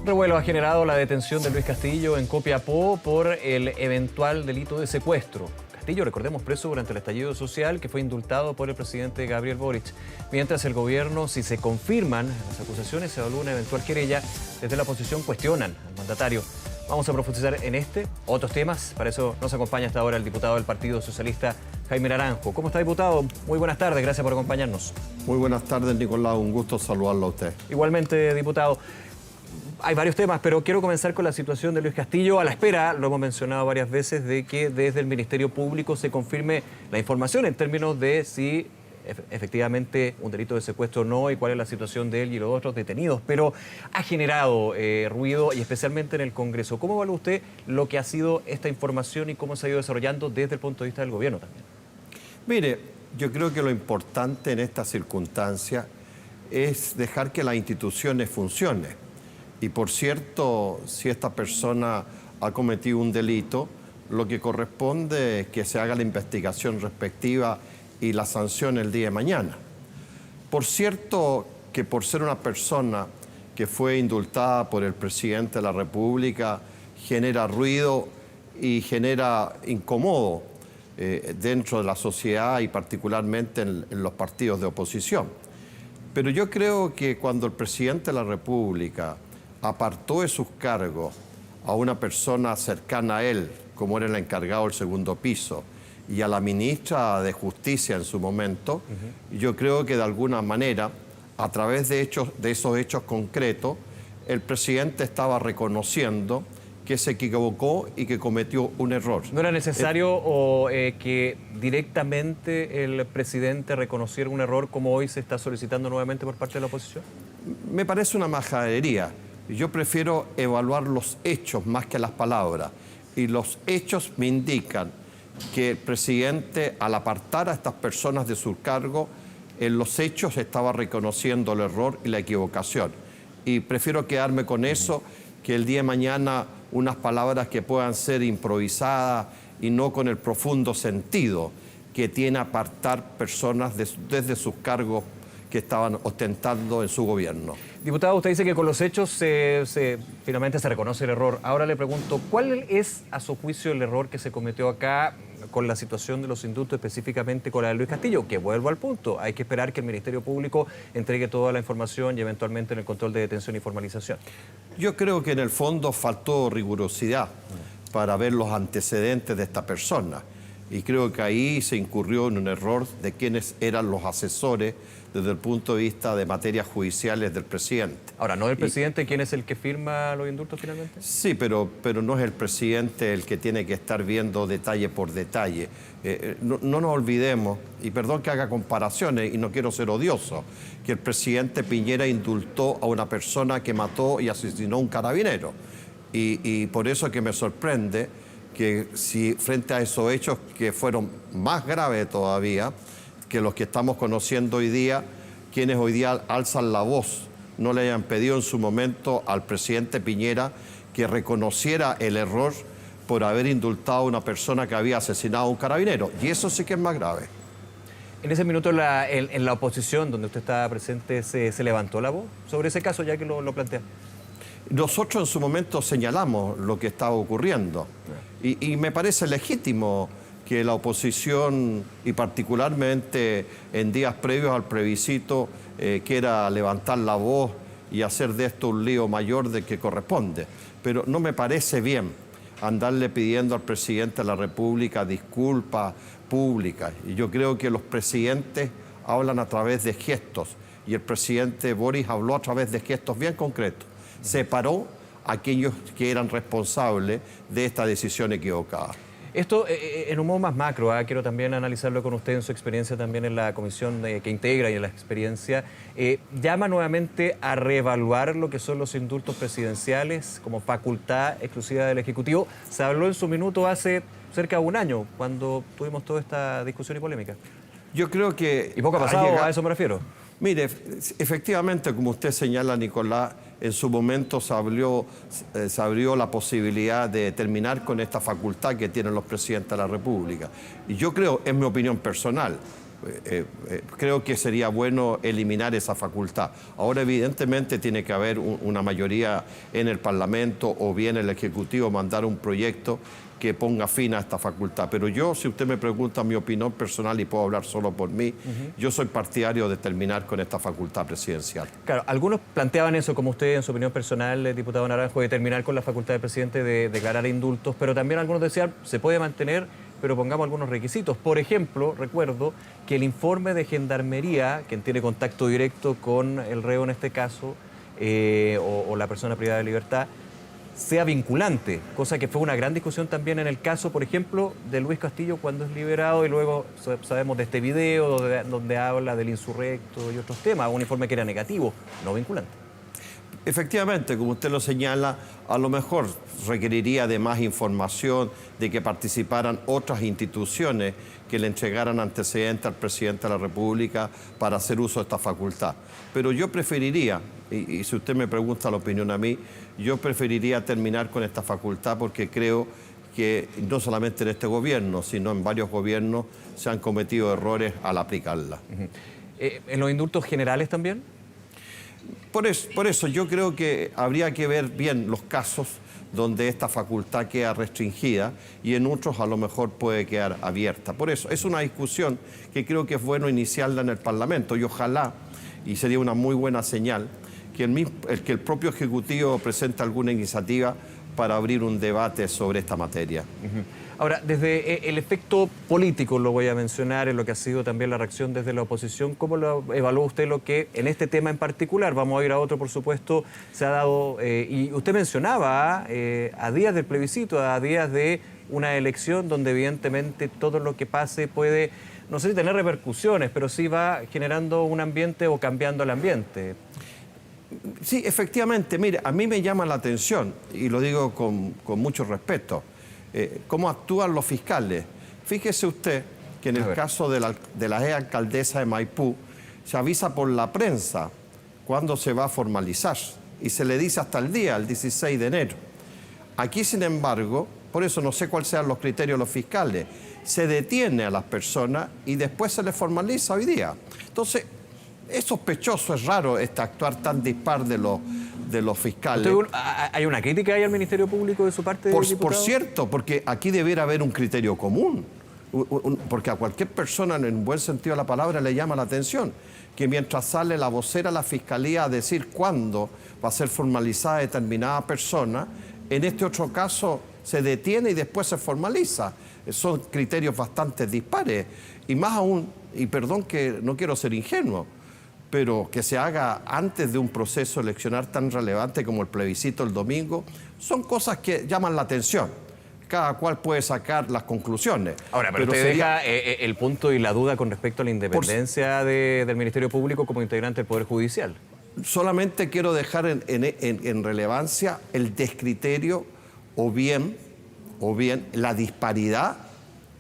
Revuelo ha generado la detención de Luis Castillo en Copiapó por el eventual delito de secuestro. Castillo, recordemos, preso durante el estallido social, que fue indultado por el presidente Gabriel Boric. Mientras el gobierno, si se confirman las acusaciones, se evalúa una eventual querella. Desde la oposición cuestionan al mandatario. Vamos a profundizar en otros temas. Para eso nos acompaña hasta ahora el diputado del Partido Socialista, Jaime Naranjo. ¿Cómo está, diputado? Muy buenas tardes, gracias por acompañarnos. Muy buenas tardes, Nicolás. Un gusto saludarlo a usted. Igualmente, diputado. Hay varios temas, pero quiero comenzar con la situación de Luis Castillo. A la espera, lo hemos mencionado varias veces, de que desde el Ministerio Público se confirme la información en términos de si efectivamente un delito de secuestro o no y cuál es la situación de él y los otros detenidos. Pero ha generado ruido, y especialmente en el Congreso. ¿Cómo evalúa usted lo que ha sido esta información y cómo se ha ido desarrollando desde el punto de vista del gobierno también? Mire, yo creo que lo importante en esta circunstancia es dejar que las instituciones funcionen. Y por cierto, si esta persona ha cometido un delito, lo que corresponde es que se haga la investigación respectiva y la sanción el día de mañana. Por cierto, que por ser una persona que fue indultada por el presidente de la República, genera ruido y genera incomodo dentro de la sociedad y particularmente en los partidos de oposición. Pero yo creo que cuando el presidente de la República apartó de sus cargos a una persona cercana a él, como era el encargado del segundo piso, y a la ministra de Justicia en su momento, yo creo que de alguna manera, a través de esos hechos concretos, el presidente estaba reconociendo que se equivocó y que cometió un error. ¿No era necesario que directamente el presidente reconociera un error como hoy se está solicitando nuevamente por parte de la oposición? Me parece una majadería. Yo prefiero evaluar los hechos más que las palabras. Y los hechos me indican que el presidente, al apartar a estas personas de su cargo, en los hechos estaba reconociendo el error y la equivocación. Y prefiero quedarme con eso que el día de mañana unas palabras que puedan ser improvisadas y no con el profundo sentido que tiene apartar personas desde sus cargos que estaban ostentando en su gobierno. Diputado, usted dice que con los hechos finalmente se reconoce el error. Ahora le pregunto, ¿cuál es, a su juicio, el error que se cometió acá con la situación de los indultos, específicamente con la de Luis Castillo? Que vuelvo al punto, hay que esperar que el Ministerio Público entregue toda la información y eventualmente en el control de detención y formalización. Yo creo que en el fondo faltó rigurosidad para ver los antecedentes de esta persona. Y creo que ahí se incurrió en un error de quienes eran los asesores desde el punto de vista de materias judiciales del presidente. Ahora, ¿no es el presidente quien es el que firma los indultos finalmente? Sí, pero no es el presidente el que tiene que estar viendo detalle por detalle. No nos olvidemos, y perdón que haga comparaciones y no quiero ser odioso, que el presidente Piñera indultó a una persona que mató y asesinó a un carabinero. Y por eso que me sorprende que si frente a esos hechos que fueron más graves todavía que los que estamos conociendo hoy día, quienes hoy día alzan la voz no le hayan pedido en su momento al presidente Piñera que reconociera el error por haber indultado a una persona que había asesinado a un carabinero. Y eso sí que es más grave. En ese minuto en la oposición, donde usted estaba presente, ¿se levantó la voz sobre ese caso, ya que lo plantea? Nosotros en su momento señalamos lo que estaba ocurriendo y me parece legítimo que la oposición, y particularmente en días previos al plebiscito, quiera levantar la voz y hacer de esto un lío mayor del que corresponde. Pero no me parece bien andarle pidiendo al presidente de la República disculpas públicas. Y yo creo que los presidentes hablan a través de gestos y el presidente Boric habló a través de gestos bien concretos. Separó a aquellos que eran responsables de esta decisión equivocada. Esto en un modo más macro, quiero también analizarlo con usted en su experiencia también en la comisión que integra y en la experiencia. ¿Llama nuevamente a reevaluar lo que son los indultos presidenciales como facultad exclusiva del Ejecutivo? Se habló en su minuto hace cerca de un año, cuando tuvimos toda esta discusión y polémica. Yo creo que... ¿Y poco ha pasado? A eso me refiero. Mire, efectivamente, como usted señala, Nicolás, en su momento se abrió la posibilidad de terminar con esta facultad que tienen los presidentes de la República. Y yo creo, es mi opinión personal, creo que sería bueno eliminar esa facultad. Ahora, evidentemente, tiene que haber una mayoría en el Parlamento o bien el Ejecutivo mandar un proyecto que ponga fin a esta facultad. Pero yo, si usted me pregunta mi opinión personal, y puedo hablar solo por mí, yo soy partidario de terminar con esta facultad presidencial. Claro, algunos planteaban eso, como usted, en su opinión personal, diputado Naranjo, de terminar con la facultad del presidente de declarar indultos, pero también algunos decían, se puede mantener, pero pongamos algunos requisitos. Por ejemplo, recuerdo que el informe de Gendarmería, quien tiene contacto directo con el reo en este caso, o la persona privada de libertad, sea vinculante, cosa que fue una gran discusión también en el caso, por ejemplo, de Luis Castillo cuando es liberado, y luego sabemos de este video donde habla del insurrecto y otros temas, un informe que era negativo, no vinculante. Efectivamente, como usted lo señala, a lo mejor requeriría de más información, de que participaran otras instituciones que le entregaran antecedentes al presidente de la República para hacer uso de esta facultad. Pero yo preferiría, y si usted me pregunta la opinión a mí, yo preferiría terminar con esta facultad porque creo que no solamente en este gobierno, sino en varios gobiernos se han cometido errores al aplicarla. ¿En los indultos generales también? Por eso yo creo que habría que ver bien los casos donde esta facultad queda restringida y en otros a lo mejor puede quedar abierta. Por eso es una discusión que creo que es bueno iniciarla en el Parlamento y ojalá, y sería una muy buena señal, que el propio Ejecutivo presente alguna iniciativa para abrir un debate sobre esta materia. Ahora, desde el efecto político lo voy a mencionar, en lo que ha sido también la reacción desde la oposición, ¿cómo lo evalúa usted lo que en este tema en particular? Vamos a ir a otro, por supuesto, se ha dado, y usted mencionaba a días del plebiscito, a días de una elección donde evidentemente todo lo que pase puede, no sé si tener repercusiones, pero sí va generando un ambiente o cambiando el ambiente. Sí, efectivamente, mire, a mí me llama la atención, y lo digo con mucho respeto, cómo actúan los fiscales. Fíjese usted que en el caso de la alcaldesa de Maipú se avisa por la prensa cuándo se va a formalizar y se le dice hasta el día, el 16 de enero. Aquí, sin embargo, por eso no sé cuáles sean los criterios de los fiscales, se detiene a las personas y después se les formaliza hoy día. Entonces, es sospechoso, es raro este actuar tan dispar de los fiscales. ¿Hay una crítica ahí al Ministerio Público de su parte? Por cierto, porque aquí debiera haber un criterio común, porque a cualquier persona, en un buen sentido de la palabra, le llama la atención que mientras sale la vocera de la Fiscalía a decir cuándo va a ser formalizada determinada persona, en este otro caso se detiene y después se formaliza. Son criterios bastante dispares. Y más aún, y perdón que no quiero ser ingenuo, pero que se haga antes de un proceso eleccional tan relevante como el plebiscito el domingo, son cosas que llaman la atención. Cada cual puede sacar las conclusiones. Ahora, pero usted deja el punto y la duda con respecto a la independencia del Ministerio Público como integrante del Poder Judicial. Solamente quiero dejar en relevancia el descriterio o bien la disparidad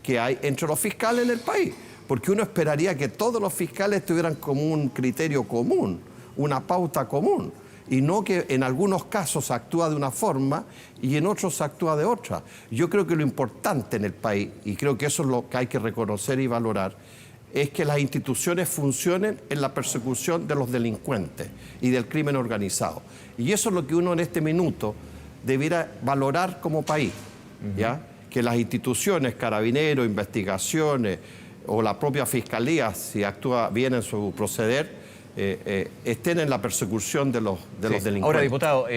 que hay entre los fiscales en el país. Porque uno esperaría que todos los fiscales tuvieran como un criterio común, una pauta común, y no que en algunos casos se actúa de una forma y en otros se actúa de otra. Yo creo que lo importante en el país, y creo que eso es lo que hay que reconocer y valorar, es que las instituciones funcionen en la persecución de los delincuentes y del crimen organizado. Y eso es lo que uno en este minuto debiera valorar como país, ¿ya? Que las instituciones, carabineros, investigaciones, o la propia Fiscalía, si actúa bien en su proceder, estén en la persecución de los delincuentes. Ahora, diputado,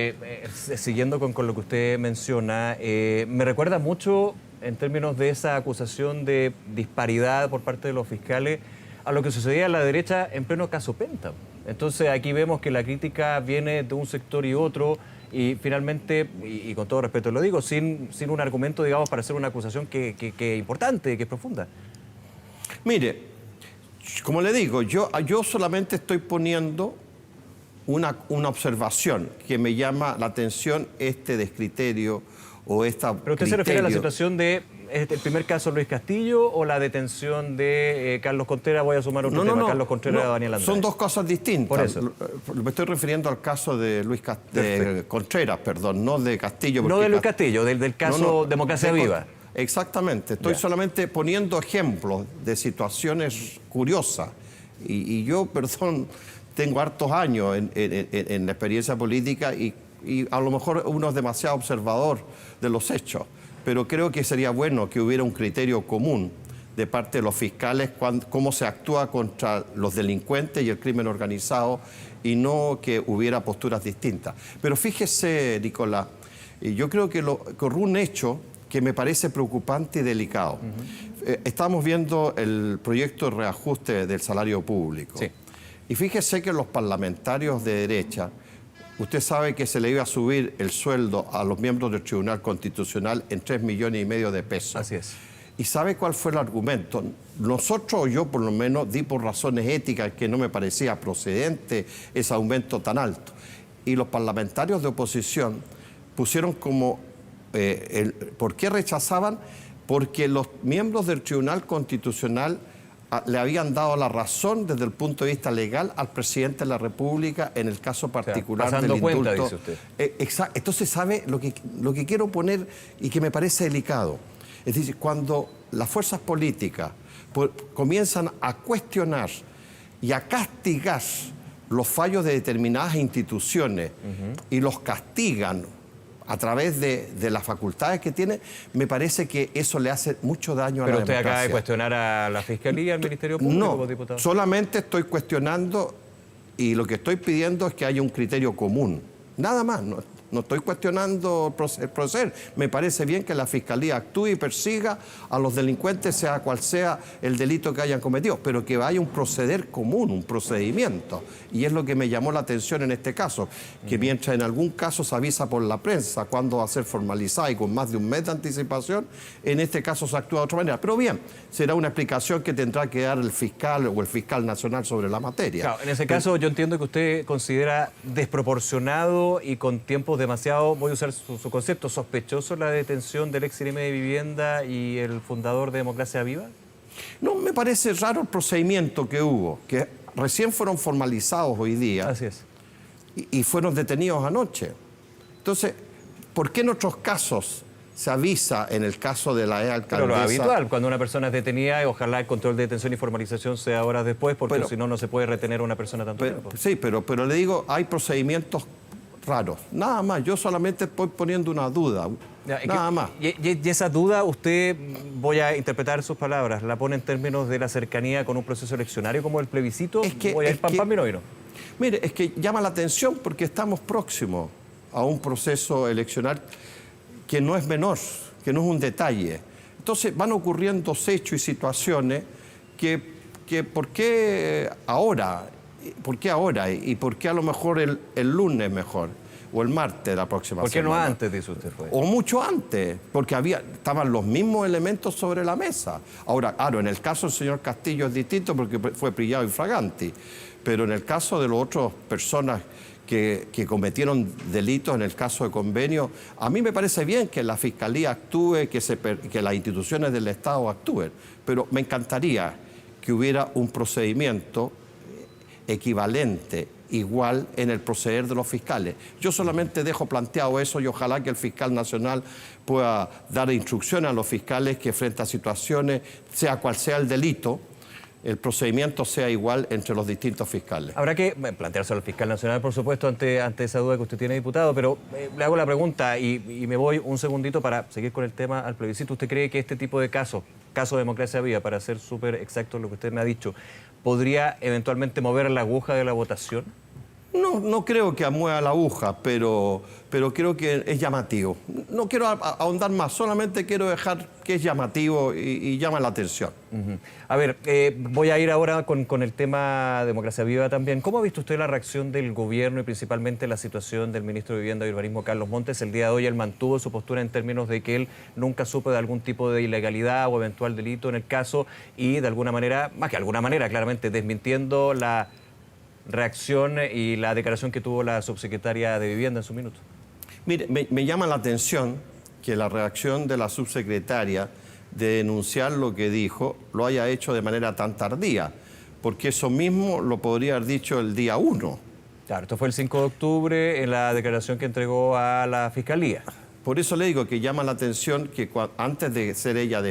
siguiendo con lo que usted menciona, me recuerda mucho, en términos de esa acusación de disparidad por parte de los fiscales, a lo que sucedía a la derecha en pleno caso Penta. Entonces, aquí vemos que la crítica viene de un sector y otro, y finalmente, y con todo respeto lo digo, sin un argumento, digamos, para hacer una acusación que es importante, que es profunda. Mire, como le digo, yo solamente estoy poniendo una observación que me llama la atención, este descriterio o esta... ¿Pero usted se refiere a la situación de el primer caso de Luis Castillo o la detención de Carlos Contreras? Voy a sumar otro tema, Carlos Contreras y Daniel Andrade. Son dos cosas distintas. Por eso. Me estoy refiriendo al caso de Contreras, perdón, no de Castillo. No de Luis Castillo, del caso Democracia Viva. Exactamente, estoy solamente poniendo ejemplos de situaciones curiosas. Y yo, perdón, tengo hartos años en la experiencia política y a lo mejor uno es demasiado observador de los hechos, pero creo que sería bueno que hubiera un criterio común de parte de los fiscales cómo se actúa contra los delincuentes y el crimen organizado y no que hubiera posturas distintas. Pero fíjese, Nicolás, yo creo que ocurrió un hecho que me parece preocupante y delicado. Estamos viendo el proyecto de reajuste del salario público. Sí. Y fíjese que los parlamentarios de derecha, usted sabe que se le iba a subir el sueldo a los miembros del Tribunal Constitucional en 3,5 millones de pesos. Así es. ¿Y sabe cuál fue el argumento? Nosotros, yo por lo menos, di por razones éticas que no me parecía procedente ese aumento tan alto. Y los parlamentarios de oposición pusieron como... ¿Por qué rechazaban? Porque los miembros del Tribunal Constitucional le habían dado la razón desde el punto de vista legal al presidente de la República en el caso particular del indulto. Pasando cuenta, dice usted. Exacto. Entonces, ¿sabe lo que quiero poner y que me parece delicado? Es decir, cuando las fuerzas políticas comienzan a cuestionar y a castigar los fallos de determinadas instituciones y los castigan a través de las facultades que tiene, me parece que eso le hace mucho daño a la democracia. Pero usted acaba de cuestionar a la Fiscalía, al Ministerio Público, diputado. No, solamente estoy cuestionando y lo que estoy pidiendo es que haya un criterio común. Nada más, no estoy cuestionando el proceder. Me parece bien que la Fiscalía actúe y persiga a los delincuentes, sea cual sea el delito que hayan cometido, pero que haya un proceder común, un procedimiento. Y es lo que me llamó la atención en este caso, que mientras en algún caso se avisa por la prensa cuándo va a ser formalizada y con más de un mes de anticipación, en este caso se actúa de otra manera. Pero bien, será una explicación que tendrá que dar el fiscal o el fiscal nacional sobre la materia. Claro, en ese caso yo entiendo que usted considera desproporcionado y con tiempos demasiado, voy a usar su concepto, sospechoso la detención del ex IREME de Vivienda y el fundador de Democracia Viva. No, me parece raro el procedimiento que hubo, que recién fueron formalizados hoy día. Así es. Y fueron detenidos anoche. Entonces, ¿por qué en otros casos se avisa en el caso de la alcaldesa? Pero lo habitual, cuando una persona es detenida, ojalá el control de detención y formalización sea horas después, porque si no, no se puede retener a una persona tanto tiempo. Sí, pero le digo, hay procedimientos raros. Nada más, yo solamente estoy poniendo una duda. Nada más. Y esa duda, usted, voy a interpretar sus palabras, la pone en términos de la cercanía con un proceso eleccionario como el plebiscito. Voy a ir pam, pam, y no. Mire, es que llama la atención porque estamos próximos a un proceso eleccional que no es menor, que no es un detalle. Entonces van ocurriendo hechos y situaciones que ¿por qué ahora? ¿Por qué ahora? ¿Y por qué a lo mejor el lunes mejor? O el martes de la próxima semana. ¿Por qué no antes, dice usted? O mucho antes, porque estaban los mismos elementos sobre la mesa. Ahora, claro, en el caso del señor Castillo es distinto porque fue privado infraganti, pero en el caso de las otras personas que cometieron delitos, en el caso de convenio, a mí me parece bien que la Fiscalía actúe, que las instituciones del Estado actúen, pero me encantaría que hubiera un procedimiento equivalente, igual en el proceder de los fiscales. Yo solamente dejo planteado eso y ojalá que el fiscal nacional pueda dar instrucciones a los fiscales que frente a situaciones, sea cual sea el delito, el procedimiento sea igual entre los distintos fiscales. Habrá que plantearse al fiscal nacional, por supuesto, ante esa duda que usted tiene, diputado, pero le hago la pregunta y me voy un segundito para seguir con el tema al plebiscito. ¿Usted cree que este tipo de caso de Democracia Viva, para ser súper exacto en lo que usted me ha dicho, podría eventualmente mover la aguja de la votación? No creo que mueva la aguja, pero creo que es llamativo. No quiero ahondar más, solamente quiero dejar que es llamativo y llama la atención. A ver, voy a ir ahora con el tema Democracia Viva también. ¿Cómo ha visto usted la reacción del gobierno y principalmente la situación del ministro de Vivienda y Urbanismo, Carlos Montes? El día de hoy él mantuvo su postura en términos de que él nunca supo de algún tipo de ilegalidad o eventual delito en el caso y de alguna manera, más que alguna manera, claramente desmintiendo la reacción y la declaración que tuvo la subsecretaria de Vivienda en su minuto. Mire, me llama la atención que la reacción de la subsecretaria de denunciar lo que dijo lo haya hecho de manera tan tardía, porque eso mismo lo podría haber dicho el día 1. Claro, esto fue el 5 de octubre en la declaración que entregó a la Fiscalía. Por eso le digo que llama la atención que antes de ser ella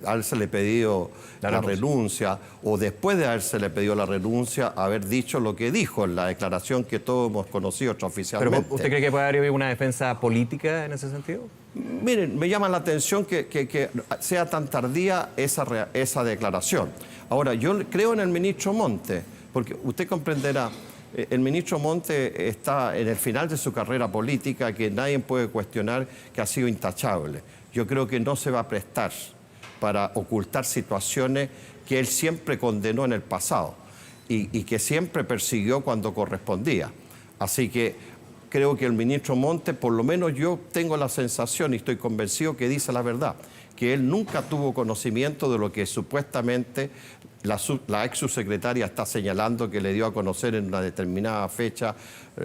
habérsele pedido la renuncia, o después de habérsele pedido la renuncia, haber dicho lo que dijo en la declaración que todos hemos conocido extraoficialmente. ¿Pero usted cree que puede haber una defensa política en ese sentido? Miren, me llama la atención que sea tan tardía esa declaración. Ahora, yo creo en el ministro Monte, porque usted comprenderá, el ministro Monte está en el final de su carrera política, que nadie puede cuestionar que ha sido intachable. Yo creo que no se va a prestar para ocultar situaciones que él siempre condenó en el pasado y que siempre persiguió cuando correspondía. Así que creo que el ministro Monte, por lo menos yo tengo la sensación y estoy convencido que dice la verdad, que él nunca tuvo conocimiento de lo que supuestamente la ex subsecretaria está señalando que le dio a conocer en una determinada fecha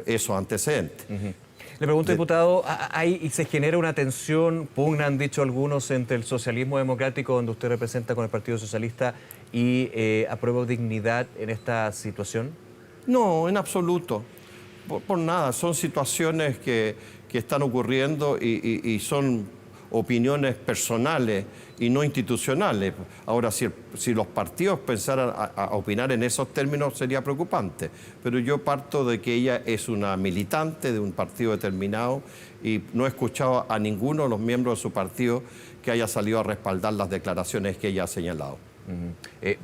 esos antecedentes. Le pregunto, diputado, ¿y se genera una tensión, pugna, han dicho algunos, entre el socialismo democrático, donde usted representa con el Partido Socialista, y Apruebo Dignidad en esta situación? No, en absoluto. Por nada, son situaciones que están ocurriendo y son opiniones personales y no institucionales. Ahora, si los partidos pensaran a opinar en esos términos, sería preocupante. Pero yo parto de que ella es una militante de un partido determinado y no he escuchado a ninguno de los miembros de su partido que haya salido a respaldar las declaraciones que ella ha señalado.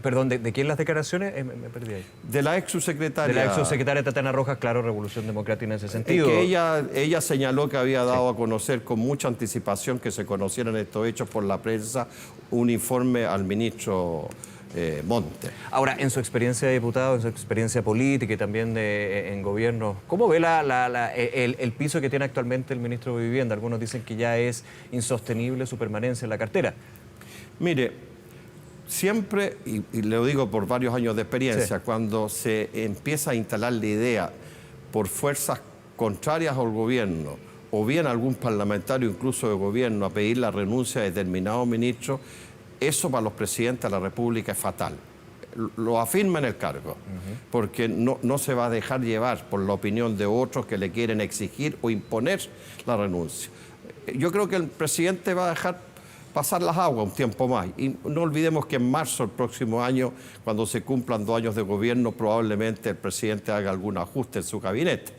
Perdón, ¿de quién las declaraciones? Me perdí ahí. De la ex subsecretaria. De la ex subsecretaria Tatiana Rojas, claro, Revolución Democrática en ese sentido. Que ella señaló que había dado a conocer con mucha anticipación que se conocieran estos hechos por la prensa, un informe al ministro Monte. Ahora, en su experiencia de diputado, en su experiencia política y también en gobierno, ¿cómo ve el piso que tiene actualmente el ministro de Vivienda? Algunos dicen que ya es insostenible su permanencia en la cartera. Mire, siempre, y lo digo por varios años de experiencia, cuando se empieza a instalar la idea por fuerzas contrarias al gobierno, o bien algún parlamentario incluso de gobierno, a pedir la renuncia de determinado ministro, eso para los presidentes de la República es fatal. Lo afirma en el cargo, porque no se va a dejar llevar por la opinión de otros que le quieren exigir o imponer la renuncia. Yo creo que el presidente va a dejar pasar las aguas un tiempo más. Y no olvidemos que en marzo del próximo año, cuando se cumplan 2 años de gobierno, probablemente el presidente haga algún ajuste en su gabinete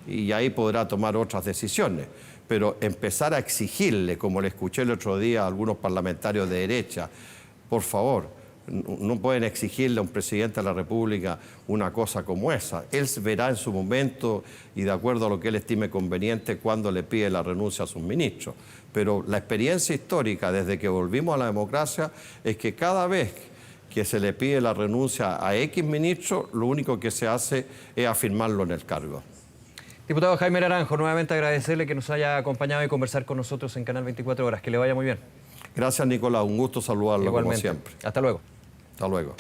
y ahí podrá tomar otras decisiones. Pero empezar a exigirle, como le escuché el otro día a algunos parlamentarios de derecha, por favor, no pueden exigirle a un presidente de la República una cosa como esa. Él verá en su momento y de acuerdo a lo que él estime conveniente cuando le pide la renuncia a sus ministros. Pero la experiencia histórica desde que volvimos a la democracia es que cada vez que se le pide la renuncia a X ministro, lo único que se hace es afirmarlo en el cargo. Diputado Jaime Naranjo, nuevamente agradecerle que nos haya acompañado y conversar con nosotros en Canal 24 Horas. Que le vaya muy bien. Gracias, Nicolás. Un gusto saludarlo. Igualmente. Como siempre. Hasta luego. Hasta luego.